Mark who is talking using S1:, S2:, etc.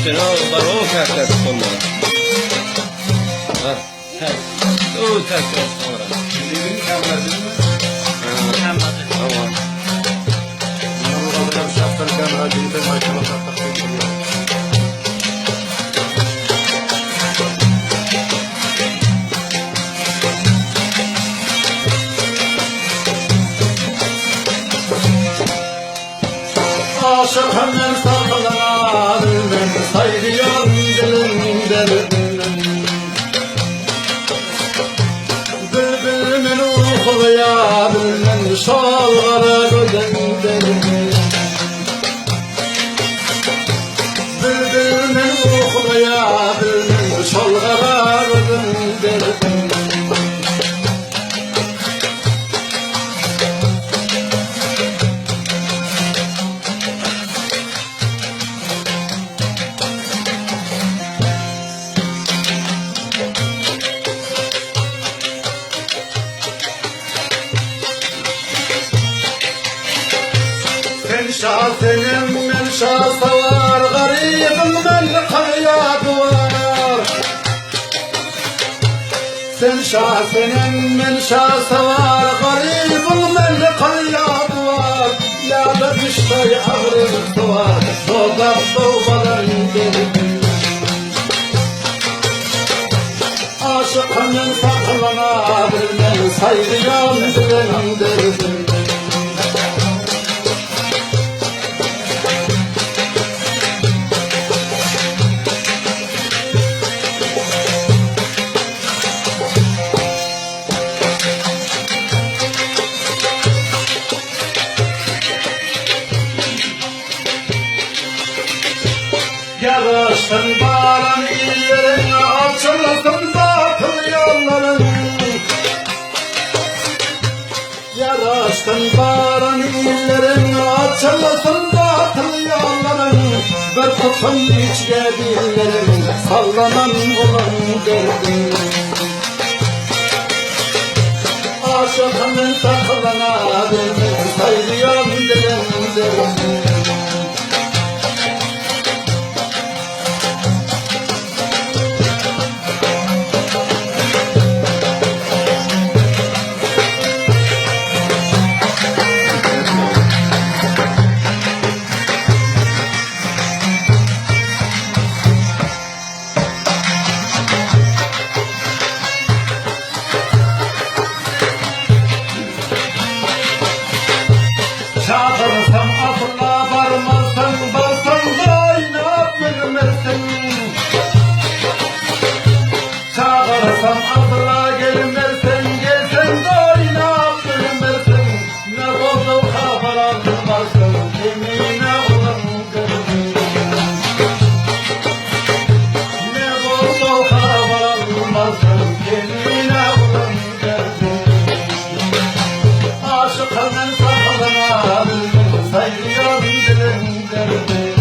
S1: işte o tertler sonra. Ha, ters. O tertler sonra.
S2: Dediğin kameradı mı?
S1: Tamam.
S2: Bunlar o kadar şartlar kamera değil de maşallah taktik ediyor. Aşık hemen sarılana bilmem sayrıyor dilin derinden. Bülbülümün uykuluya bilmem şalvara göden derinden. Bülbülümün uykuluya bilmem şalvara göden derinden. Senin men şahsavar garibim men kaya duvar. Senin men şahsavar garibim men kaya duvar. La da düştay ağrım duvar. Soğuk soğubalar derim. Aşıkının saklana bilmem saygıyan dilen derim. Yarıştın baran illerin, açılsın batıl yolların. Yarıştın baran illerin, açılsın batıl yolların. Bir tutun içge dillerin, sallanan olan derdin. Aşıkının saklana bilmem saygıyan dilen derdin. Çağırsam asla varmazsın, varsan da inat bilmezsin. Çağırsam asla gelmezsin, gelsen de inat bilmezsin. Ne oldu haber almazsın, kimine olan gönlün. Ne oldu haber almazsın, kimine olan gönlün. Aşıkının saklana bilmem saygıyan dilen derdin.